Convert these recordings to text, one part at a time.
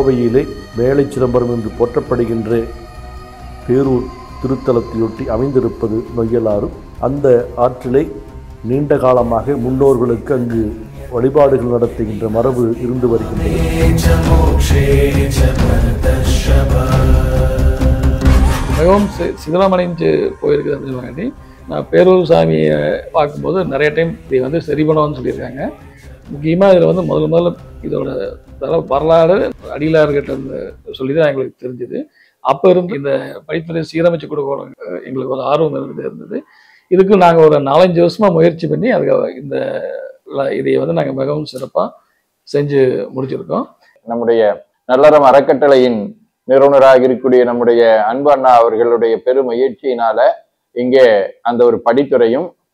கோவையிலே வேலை சிதம்பரம் என்று போற்றப்படுகின்ற பேரூர் திருத்தலத்தையொட்டி அமைந்திருப்பது நொய்யலாறு. அந்த ஆற்றிலே நீண்ட காலமாக முன்னோர்களுக்கு அங்கு வழிபாடுகள் நடத்துகின்ற மரபு இருந்து வருகின்றது. மிகவும் சிதிலமடைஞ்சு போயிருக்குது அப்படின்னு வேண்டி நான் பேரூர் சாமியை பார்க்கும்போது நிறைய டைம் இதை சரி பண்ணுவோன்னு சொல்லியிருக்காங்க. முக்கியமாக இதில் முதல்ல இதோட வரலாறு அடியிலார்கிட்ட சொல்லி தான் எங்களுக்கு தெரிஞ்சுது. அப்போ இருந்து இந்த படித்துறை சீரமைச்சு கொடுக்கணும் எங்களுக்கு ஒரு ஆர்வம் இருந்தது. இதுக்கு நாங்கள் ஒரு 4-5 வருஷமாக முயற்சி பண்ணி அதுக்கு இதை நாங்கள் மிகவும் சிறப்பாக செஞ்சு முடிச்சிருக்கோம். நம்முடைய நல்லறம் அறக்கட்டளையின் நிறுவனராக இருக்கக்கூடிய நம்முடைய அன்பு அண்ணா அவர்களுடைய பெரும் முயற்சியினால இங்கே அந்த ஒரு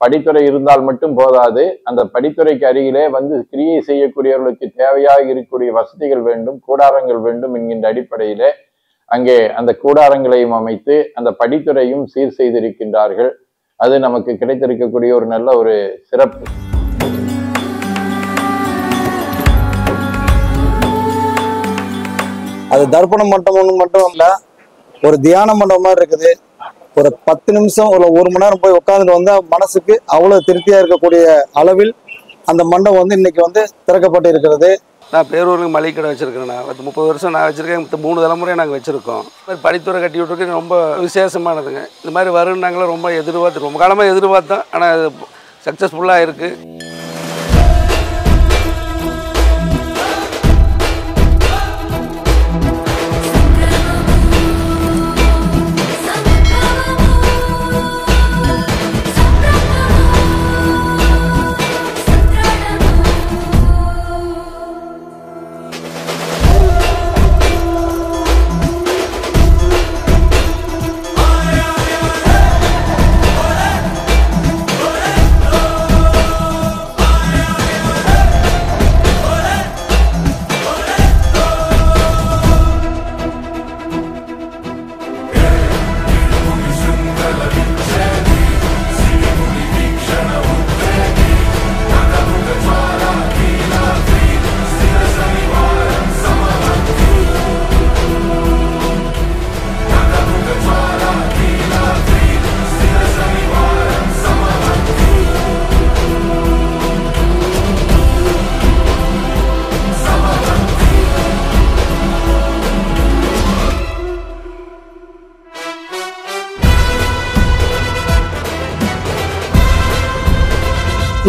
படித்துறை இருந்தால் மட்டும் போதாது. அந்த படித்துறைக்கு அருகிலே கிரியை செய்யக்கூடியவர்களுக்கு தேவையாக இருக்கக்கூடிய வசதிகள் வேண்டும், கூடாரங்கள் வேண்டும் என்கின்ற அடிப்படையிலே அங்கே அந்த கூடாரங்களையும் அமைத்து அந்த படித்துறையும் சீர் செய்திருக்கின்றார்கள். அது நமக்கு கிடைத்திருக்கக்கூடிய ஒரு நல்ல ஒரு சிறப்பு. அது தர்ப்பண மண்டபம் மட்டும் இல்ல, ஒரு தியான மண்டபம் மாதிரி இருக்குது. ஒரு 10 நிமிஷம் ஒரு 1 மணி நேரம் போய் உட்காந்துட்டு வந்தா மனசுக்கு அவ்வளவு திருப்தியா இருக்கக்கூடிய அளவில் அந்த மண்டபம் இன்னைக்கு திறக்கப்பட்டு இருக்கிறது. நான் பேரூருக்கு மளிகை கடை வச்சிருக்கேன். 30 வருஷம் நான் வச்சிருக்கேன். 3 தலைமுறையாக நாங்கள் வச்சிருக்கோம். படித்துறை கட்டி விட்டுருக்கு ரொம்ப விசேஷமானதுங்க. இந்த மாதிரி வரும்னு நாங்களும் ரொம்ப காலமாக எதிர்பார்த்தோம். ஆனால் அது சக்ஸஸ்ஃபுல்லாக இருக்குது.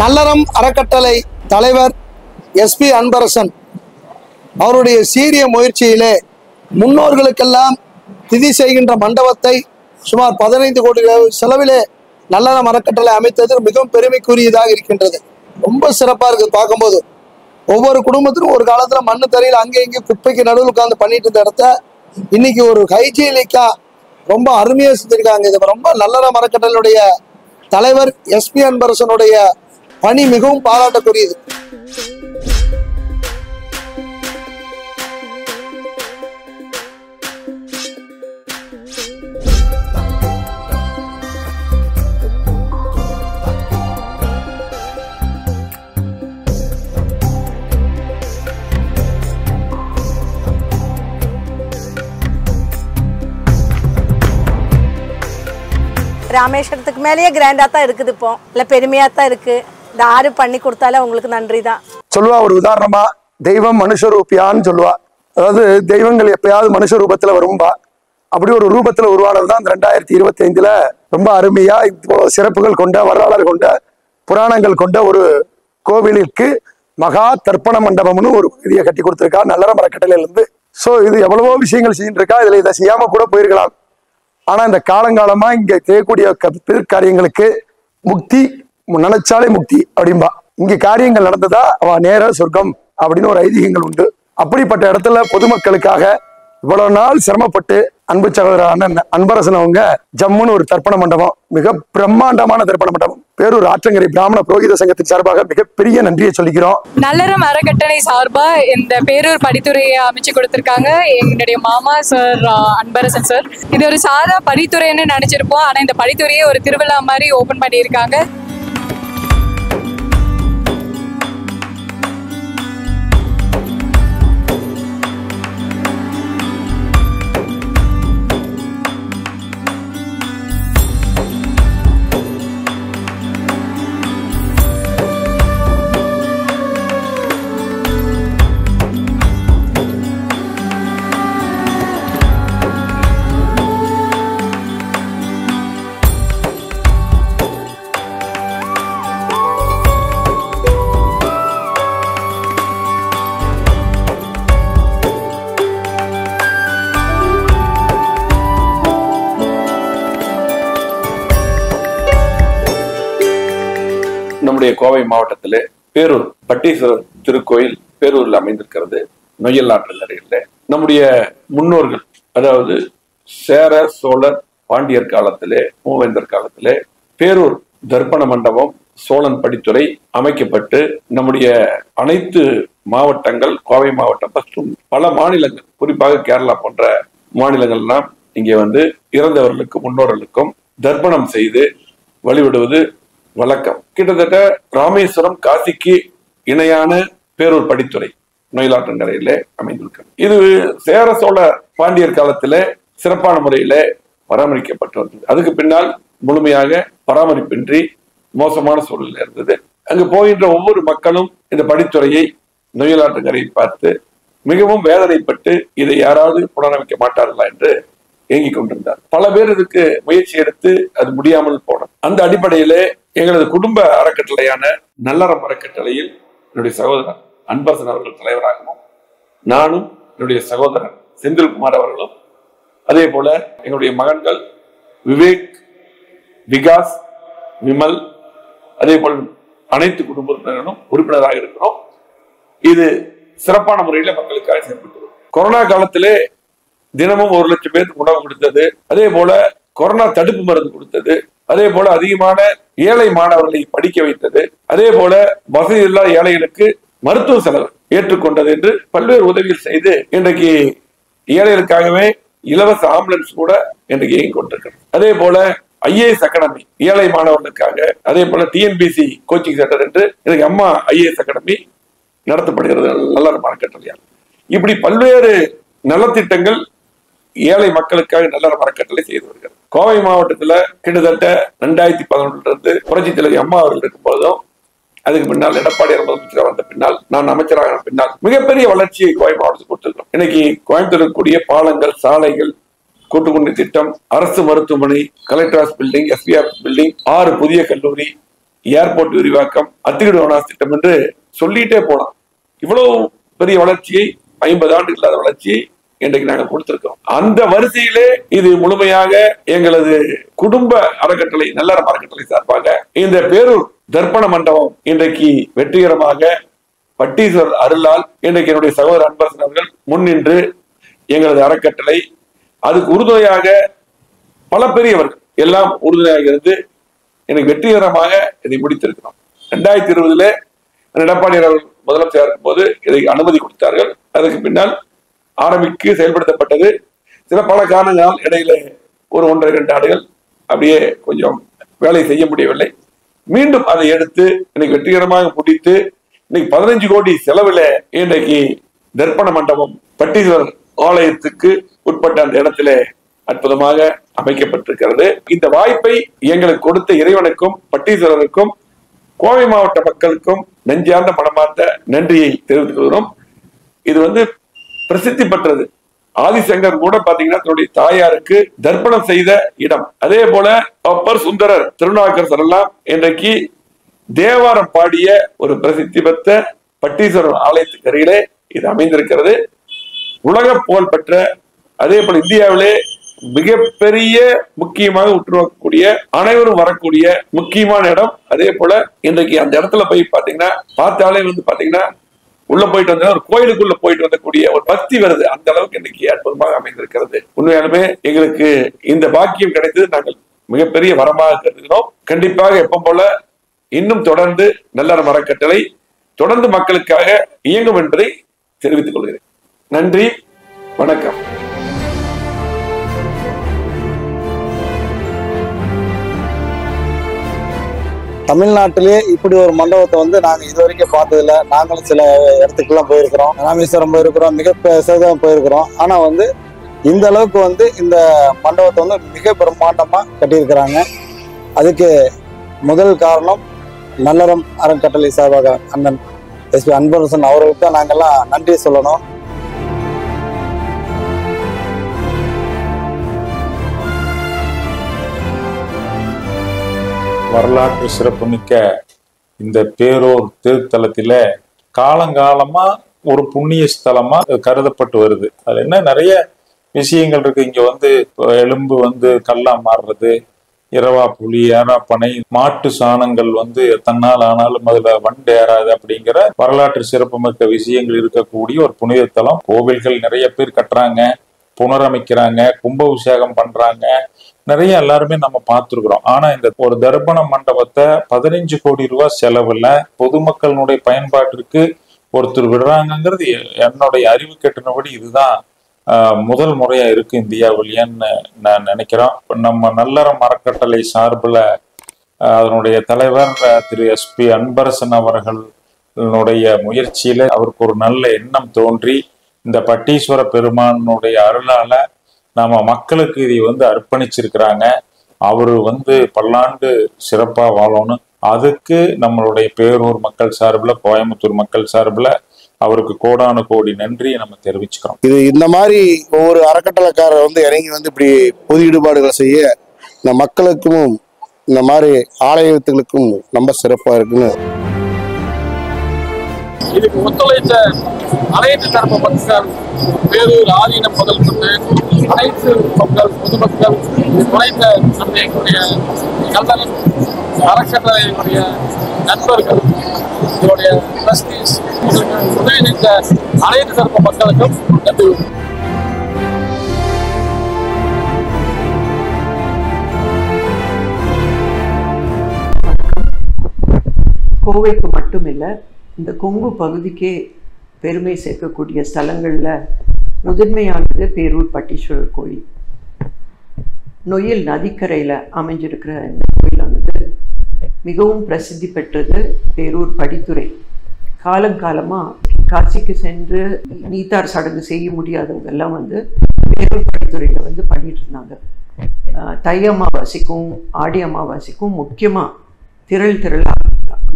நல்லறம் அறக்கட்டளை தலைவர் SP அன்பரசன் அவருடைய சீரிய முயற்சியிலே முன்னோர்களுக்கெல்லாம் திதி செய்கின்ற மண்டபத்தை சுமார் 15 கோடி செலவிலே நல்லறம் அறக்கட்டளை அமைத்தது மிகவும் பெருமைக்குரியதாக இருக்கின்றது. ரொம்ப சிறப்பா இருக்கு பார்க்கும்போது. ஒவ்வொரு குடும்பத்திலும் ஒரு காலத்துல மண்ணு தரையில் அங்கே இங்கே குப்பைக்கு நடுவில் உட்கார்ந்து பண்ணிட்டு இருந்த இடத்த இன்னைக்கு ஒரு ஹைஜீனிக்கா ரொம்ப அருமையா செஞ்சிருக்காங்க. இது ரொம்ப நல்லறம் அறக்கட்டளையுடைய தலைவர் SP அன்பரசனுடைய பணி மிகவும் பாராட்டக்கூடியது. ராமேஸ்வரத்துக்கு மேலேயே கிராண்டா தான் இருக்குது. இப்போ இல்ல பெருமையா தான் இருக்கு. இந்த ஆறு பண்ணி கொடுத்தாலே உங்களுக்கு நன்றி தான் சொல்லுவா. ஒரு உதாரணமா தெய்வம் மனுஷரூபியான்னு சொல்லுவா. அதாவது தெய்வங்கள் எப்பயாவது மனுஷ ரூபத்துல வரும்பா. அப்படி ஒரு ரூபத்துல உருவானதுதான் 2025 ரொம்ப அருமையா சிறப்புகள் கொண்ட வரலாறு கொண்ட புராணங்கள் கொண்ட ஒரு கோவிலுக்கு மகா தர்ப்பண மண்டபம்னு ஒரு இதையை கட்டி கொடுத்திருக்கா நல்லறம் அறக்கட்டளையில இருந்து. சோ இது எவ்வளவோ விஷயங்கள் செஞ்சுட்டு இருக்கா. இதுல இதை செய்யாம கூட போயிருக்கலாம். ஆனா இந்த காலங்காலமா இங்க செய்யக்கூடிய காரியங்களுக்கு முக்தி நினைச்சாலே முக்தி அப்படின்பா. இங்க காரியங்கள் நடந்ததா அவ நேர சொர்க்கம் அப்படின்னு ஒரு ஐதீகங்கள் உண்டு. அப்படிப்பட்ட இடத்துல பொதுமக்களுக்காக இவ்வளவு நாள் சிரமப்பட்டு அன்பு சகோதரான அன்பரசன் அவங்க ஜம்முன்னு ஒரு தர்ப்பண மண்டபம், மிக பிரம்மாண்டமான தர்ப்பண மண்டபம், பேரூர் ஆற்றங்கரை பிராமண புரோகித சங்கத்தின் சார்பாக மிகப்பெரிய நன்றியை சொல்லிக்கிறோம். நல்லறம் அறக்கட்டளை சார்பா இந்த பேரூர் படித்துறையை அமைச்சு கொடுத்திருக்காங்க என்னுடைய மாமா சார் அன்பரசன் சார். இது ஒரு சாதா படித்துறைன்னு நினைச்சிருப்போம். ஆனா இந்த படித்துறையை ஒரு திருவிழா மாதிரி ஓபன் பண்ணியிருக்காங்க. நம்முடைய கோவை மாவட்டத்திலே பேரூர் பட்டீஸ்வரர் திருக்கோயில் பேரூரில் அமைந்திருக்கிறது. நொய்யல் ஆற்றங்கரையில் நம்முடைய முன்னோர்கள், அதாவது சேர சோழர் பாண்டியர் காலத்திலே, மூவேந்தர் காலத்திலே பேரூர் தர்ப்பண மண்டபம் சோழன் படித்துறை அமைக்கப்பட்டு நம்முடைய அனைத்து மாவட்டங்கள், கோவை மாவட்டம் மற்றும் பல மாநிலங்கள், குறிப்பாக கேரளா போன்ற மாநிலங்கள்லாம் இங்கே வந்து இறந்தவர்களுக்கும் முன்னோர்களுக்கும் தர்ப்பணம் செய்து வழிபடுவது வழக்கம். கிட்டத்தட்ட ராமேஸ்வரம் காசிக்கு இணையான பேரூர் படித்துறை நொய்யலாற்றங்கரையிலே அமைந்திருக்கிறது. இது சேர சோழ பாண்டியர் காலத்திலே சிறப்பான முறையிலே பராமரிக்கப்பட்டு வந்தது. அதுக்கு பின்னால் முழுமையாக பராமரிப்பின்றி மோசமான சூழலில் இருந்தது. அங்கு போகின்ற ஒவ்வொரு மக்களும் இந்த படித்துறையை நொய்யலாற்றங்கரையை பார்த்து மிகவும் வேதனைப்பட்டு இதை யாராவது புனரமைக்க மாட்டார்களா என்று ஏங்கிக் கொண்டிருந்தார். பல பேர் இதுக்கு முயற்சி எடுத்து அது முடியாமல் போனோம். அந்த அடிப்படையிலே எங்களது குடும்ப அறக்கட்டளையான நல்லறம் அறக்கட்டளையில் என்னுடைய சகோதரர் அன்பரசன் அவர்கள் தலைவராகவும், நானும் என்னுடைய சகோதரர் செந்தில்குமார் அவர்களும், அதே போல எங்களுடைய மகன்கள் விவேக், விகாஸ், விமல், அதே போல் அனைத்து குடும்ப உறுப்பினர்களும் உறுப்பினராக இருக்கிறோம். இது சிறப்பான முறையில் மக்களுக்காக செயல்பட்டு கொரோனா காலத்திலே தினமும் 1 லட்சம் பேருக்கு உணவு கொடுத்தது, அதே போல கொரோனா தடுப்பு மருந்து கொடுத்தது, அதே போல அதிகமான ஏழை மாணவர்களை படிக்க வைத்தது, அதே போல வசதி இல்லாத ஏழைகளுக்கு மருத்துவ செலவு ஏற்றுக்கொண்டது என்று பல்வேறு உதவிகள் செய்து இன்றைக்கு ஏழைகளுக்காகவே இலவச ஆம்புலன்ஸ் கூட இன்றைக்கு இயங்கிக் கொண்டிருக்கிறது. அதே போல ஐஏஎஸ் அகாடமி ஏழை மாணவர்களுக்காக, அதே போல டிஎன்பிசி கோச்சிங் சென்டர் என்று எனக்கு அம்மா ஐஏஎஸ் அகாடமி நடத்தப்படுகிறது நல்லறம் அறக்கட்டளையால். இப்படி பல்வேறு நலத்திட்டங்கள் ஏழை மக்களுக்காக நல்லறம் அறக்கட்டளை செய்து வருகிறது. கோவை மாவட்டத்தில் கிட்டத்தட்ட 2011 இருந்து புரட்சி தலைவி அம்மா அவர்கள் இருக்கும் போதும், அதுக்கு பின்னால் எடப்பாடியார் முதலமைச்சராக வந்த பின்னால், நான் அமைச்சராக பின்னால் மிகப்பெரிய வளர்ச்சியை கோவை மாவட்டத்தில் கொடுத்திருக்கிறோம். இன்னைக்கு கோயம்புத்தூர் இருக்கக்கூடிய பாலங்கள், சாலைகள், கூட்டுக்குடி திட்டம், அரசு மருத்துவமனை, collector office building, SP office building, 6 புதிய கல்லூரி, ஏர்போர்ட் விரிவாக்கம், அத்திகிடு வனாஸ் திட்டம் என்று சொல்லிட்டே போலாம். இவ்வளவு பெரிய வளர்ச்சியை, 50 ஆண்டு இல்லாத வளர்ச்சியை இன்றைக்கு நாங்கள் கொடுத்திருக்கிறோம். அந்த வரிசையிலே இது முழுமையாக எங்களது குடும்ப அறக்கட்டளை நல்லறம் அறக்கட்டளை சார்பாக இந்த பேரூர் தர்ப்பண மண்டபம் இன்றைக்கு வெற்றிகரமாக பட்டீஸ்வரர் அருளால் இன்றைக்கு என்னுடைய சகோதரர் அன்பரசன் அவர்கள் முன்னின்று எங்களது அறக்கட்டளை அதுக்கு உறுதுணையாக பல பெரியவர்கள் எல்லாம் உறுதுணையாக இருந்து எனக்கு வெற்றிகரமாக இதை முடித்திருக்கிறோம். 2020 எடப்பாடியார் அவர்கள் முதலமைச்சராக இருக்கும் போது இதை அனுமதி கொடுத்தார்கள். அதற்கு பின்னால் ஆரம்பிக்கு செயல்படுத்தப்பட்டது. சில பல காரணங்களால் இடையில ஒரு 1.5-2 ஆண்டுகள் அப்படியே கொஞ்சம் வேலை செய்ய முடியவில்லை. மீண்டும் அதை எடுத்து இன்னைக்கு வெற்றிகரமாக முடித்து இன்னைக்கு 15 கோடி செலவில் இன்றைக்கு தர்ப்பண மண்டபம் பட்டீஸ்வரர் ஆலயத்துக்கு உட்பட்ட அந்த இடத்துல அற்புதமாக அமைக்கப்பட்டிருக்கிறது. இந்த வாய்ப்பை எங்களுக்கு கொடுத்த இறைவனுக்கும் பட்டீஸ்வரருக்கும் கோவை மாவட்ட மக்களுக்கும் நெஞ்சார்ந்த மனமார்ந்த நன்றியை தெரிவித்துக் கொள்கிறோம். இது பிரசித்தி பெற்றது. ஆதிசங்கர் கூட பாத்தீங்கன்னா தன்னுடைய தாயாருக்கு தர்ப்பணம் செய்த இடம். அதே போல அப்பர் சுந்தரர், திருநாவுக்கரசர் எல்லாம் இன்றைக்கு தேவாரம் பாடிய ஒரு பிரசித்தி பெற்ற பட்டீஸ்வரர் ஆலயத்துக்கு அருகிலே இது அமைந்திருக்கிறது. உலக புகழ் பெற்ற, அதே போல இந்தியாவிலே மிகப்பெரிய முக்கியமாக உற்றுநோக்கக்கூடிய, அனைவரும் வரக்கூடிய முக்கியமான இடம். அதே போல இன்றைக்கு அந்த இடத்துல போய் பாத்தீங்கன்னா பார்த்தாலே பாத்தீங்கன்னா உள்ள போயிட்டு வந்தா ஒரு கோயிலுக்குள்ள போயிட்டு வந்தக்கூடிய ஒரு பக்தி வருது. அந்த அளவுக்கு இன்னைக்கு அற்புதமாக அமைந்திருக்கிறது. உண்மையாலுமே எங்களுக்கு இந்த பாக்கியம் கிடைத்தது நாங்கள் மிகப்பெரிய வரமாக கருதுகிறோம். கண்டிப்பாக எப்பவும் போல இன்னும் தொடர்ந்து நல்லறம் அறக்கட்டளை தொடர்ந்து மக்களுக்காக இயங்கும் என்பதை தெரிவித்துக் கொள்கிறேன். நன்றி, வணக்கம். தமிழ்நாட்டிலே இப்படி ஒரு மண்டபத்தை நாங்கள் இது வரைக்கும் பார்த்ததில்ல. நாங்களும் சில இடத்துக்குலாம் போயிருக்கிறோம், ராமேஸ்வரம் போயிருக்கிறோம், மிக சேதம் போயிருக்கிறோம். ஆனால் இந்த அளவுக்கு இந்த மண்டபத்தை மிக பிரம்மாண்டமாக கட்டியிருக்கிறாங்க. அதுக்கு முதல் காரணம் நல்லறம் அறக்கட்டளை சார்பாக அண்ணன் எஸ்பி அன்பரசன் அவர்களுக்கு தான் நாங்கள்லாம் நன்றி சொல்லணும். வரலாற்று சிறப்புமிக்க இந்த பேரூர் திருத்தலத்தில காலங்காலமா ஒரு புண்ணிய ஸ்தலமா கருதப்பட்டு வருது. அதுல என்ன நிறைய விஷயங்கள் இருக்கு. இங்க எலும்பு கல்லா மாறுறது, இரவா புலி, ஏறா பனை, மாட்டு சாணங்கள் தன்னால் ஆனாலும் அதுல வண்டு ஏறாது அப்படிங்கிற வரலாற்று சிறப்புமிக்க விஷயங்கள் இருக்கக்கூடிய ஒரு புனித தலம். கோவில்கள் நிறைய பேர் கட்டுறாங்க, புனரமைக்கிறாங்க, கும்பாபிஷேகம் பண்றாங்க, நிறைய எல்லாருமே நம்ம பார்த்துருக்குறோம். ஆனா இந்த ஒரு தர்ப்பண மண்டபத்தை 15 கோடி ரூபாய் செலவுல பொதுமக்களுடைய பயன்பாட்டிற்கு ஒருத்தர் விடுறாங்கிறது என்னுடைய அறிவு கெட்டினபடி இதுதான் முதல் முறையா இருக்கு இந்தியாவிலேன்னு நான் நினைக்கிறோம். நம்ம நல்லறம் அறக்கட்டளை சார்பில் அதனுடைய தலைவர் திரு SP அன்பரசன் அவர்களுடைய முயற்சியில அவருக்கு ஒரு நல்ல எண்ணம் தோன்றி இந்த பட்டீஸ்வர பெருமானுடைய அருளால நம்ம மக்களுக்கு இதை அர்ப்பணிச்சிருக்கிறாங்க. அவரு பல்லாண்டு சிறப்பா வாழணும். அதுக்கு நம்மளுடைய பேரூர் மக்கள் சார்பில், கோயம்புத்தூர் மக்கள் சார்பில் அவருக்கு கோடானு கோடி நன்றி நம்ம தெரிவிச்சுக்கிறோம். இது இந்த மாதிரி ஒவ்வொரு அறக்கட்டளைக்காரர் இறங்கி இப்படி பொது ஈடுபாடுகளை செய்ய இந்த மக்களுக்கும் இந்த மாதிரி ஆலயத்துகளுக்கும் ரொம்ப சிறப்பா இருக்குன்னு. இதுக்கு ஒத்துழைத்த அனைத்து தரப்பு மக்கள், பேரூர் ஆதீனம் முதல் கொண்டு அனைத்து மக்கள், பொதுமக்கள், உழைத்த நம்முடைய கல்லணை அறக்கட்டளையினுடைய நண்பர்கள், இதனுடைய ட்ரஸ்டீஸ், உதவி நின்ற அனைத்து தரப்பு மக்களுக்கும் நன்றி. கோவைக்கு மட்டுமில்லை, இந்த கொங்கு பகுதிக்கே பெருமை சேர்க்கக்கூடிய ஸ்தலங்களில் முதன்மையானது பேரூர் பட்டீஸ்வரர் கோயில். நொய்யல் நதிக்கரையில் அமைஞ்சிருக்கிற இந்த கோயிலானது மிகவும் பிரசித்தி பெற்றது. பேரூர் படித்துறை காலங்காலமாக காசிக்கு சென்று நீத்தார் சடங்கு செய்ய முடியாதவங்க எல்லாம் பேரூர் படித்துறையில் பண்ணிட்டு இருந்தாங்க. தை அமாவாசைக்கும் ஆடி அமாவாசைக்கும் முக்கியமாக திரளாக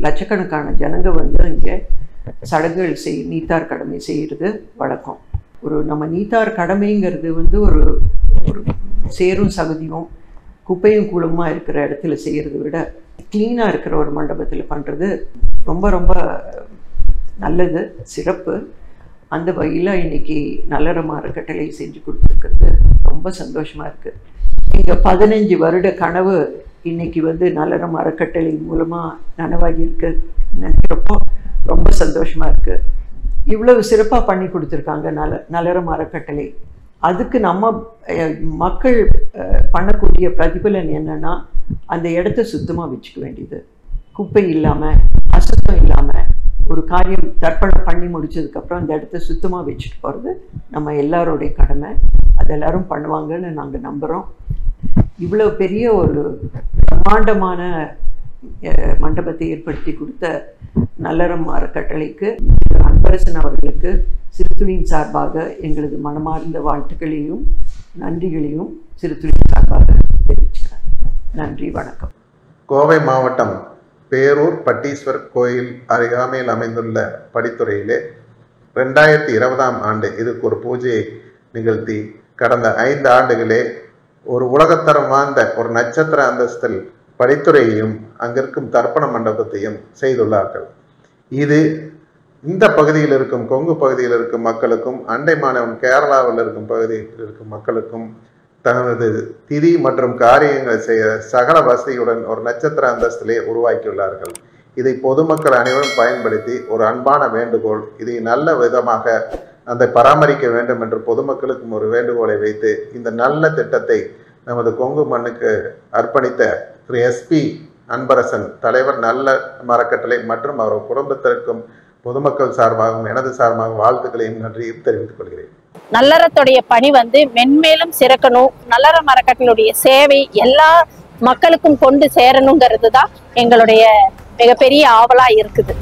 லட்சக்கணக்கான ஜனங்க இங்கே சடங்குகள் நீத்தார் கடமை செய்கிறது வழக்கம். நம்ம நீத்தார் கடமைங்கிறது ஒரு ஒரு சேரும் சகதியும் குப்பையும் கூலமாக இருக்கிற இடத்துல செய்கிறத விட க்ளீனாக இருக்கிற ஒரு மண்டபத்தில் பண்ணுறது ரொம்ப ரொம்ப நல்லது, சிறப்பு. அந்த வகையில் இன்னைக்கு நல்லறம் அறக்கட்டளை செஞ்சு கொடுத்துருக்கிறது ரொம்ப சந்தோஷமாக இருக்குது. எங்கள் 15 வருட கனவு இன்னைக்கு நல்லறம் அறக்கட்டளை மூலமாக நனவாகி இருக்கு நினைக்கிறப்போ ரொம்ப சந்தோஷமாக இருக்குது. இவ்வளவு சிறப்பாக பண்ணி கொடுத்துருக்காங்க நல்லறம் அறக்கட்டளை. அதுக்கு நம்ம மக்கள் பண்ணக்கூடிய பிரதிபலன் என்னன்னா, அந்த இடத்த சுத்தமாக வச்சுக்க வேண்டியது, குப்பை இல்லாமல் அசுத்தம் இல்லாமல் ஒரு காரியம் தர்ப்பணம் பண்ணி முடிச்சதுக்கப்புறம் அந்த இடத்த சுத்தமாக வச்சுட்டு போகிறது நம்ம எல்லாரோடைய கடமை. அது எல்லாரும் பண்ணுவாங்கன்னு நாங்கள் நம்புகிறோம். இவ்வளோ பெரிய ஒரு பிரம்மாண்டமான மண்டபத்தை ஏற்படுத்தி கொடுத்த நல்லறம் அறக்கட்டளைக்கு அன்பரசன் அவர்களுக்கு சிறுதுளியின் சார்பாக எங்களது மனமார்ந்த வாழ்த்துக்களையும் நன்றிகளையும் சிறுதுளியின் சார்பாக தெரிவிச்சுக்கிறேன். நன்றி, வணக்கம். கோவை மாவட்டம் பேரூர் பட்டீஸ்வர் கோயில் அருகாமையில் அமைந்துள்ள படித்துறையிலே 2020ஆம் ஆண்டு இதுக்கு ஒரு பூஜையை நிகழ்த்தி கடந்த 5 ஆண்டுகளே ஒரு உலகத்தரம் வாய்ந்த ஒரு நட்சத்திர அந்தஸ்தில் படித்துறையையும் அங்கிருக்கும் தர்ப்பண மண்டபத்தையும் செய்துள்ளார்கள். இது இந்த பகுதியில் இருக்கும் கொங்கு பகுதியில் இருக்கும் மக்களுக்கும் அண்டை மாநிலம் கேரளாவில் இருக்கும் பகுதியில் இருக்கும் மக்களுக்கும் தனது திதி மற்றும் காரியங்களை செய்ய சகல வசதியுடன் ஒரு நட்சத்திர அந்தஸ்திலே உருவாக்கியுள்ளார்கள். இதை பொதுமக்கள் அனைவரும் பயன்படுத்தி ஒரு அன்பான வேண்டுகோள், இதை நல்ல விதமாக அதை பராமரிக்க வேண்டும் என்று பொதுமக்களுக்கும் ஒரு வேண்டுகோளை வைத்து இந்த நல்ல திட்டத்தை நமது கொங்கு மண்ணுக்கு அர்ப்பணித்த திரு SP அன்பரசன் தலைவர் நல்ல அறக்கட்டளை மற்றும் அவர் குடும்பத்திற்கும் பொதுமக்கள் சார்பாகவும் எனது சார்பாகவும் வாழ்த்துக்களையும் நன்றியும் தெரிவித்துக் கொள்கிறேன். நல்லறத்துடைய பணி மென்மேலும் சிறக்கணும், நல்லறம் அறக்கட்டளையுடைய சேவை எல்லா மக்களுக்கும் கொண்டு சேரணுங்கிறது தான் எங்களுடைய மிகப்பெரிய ஆவலா இருக்குது.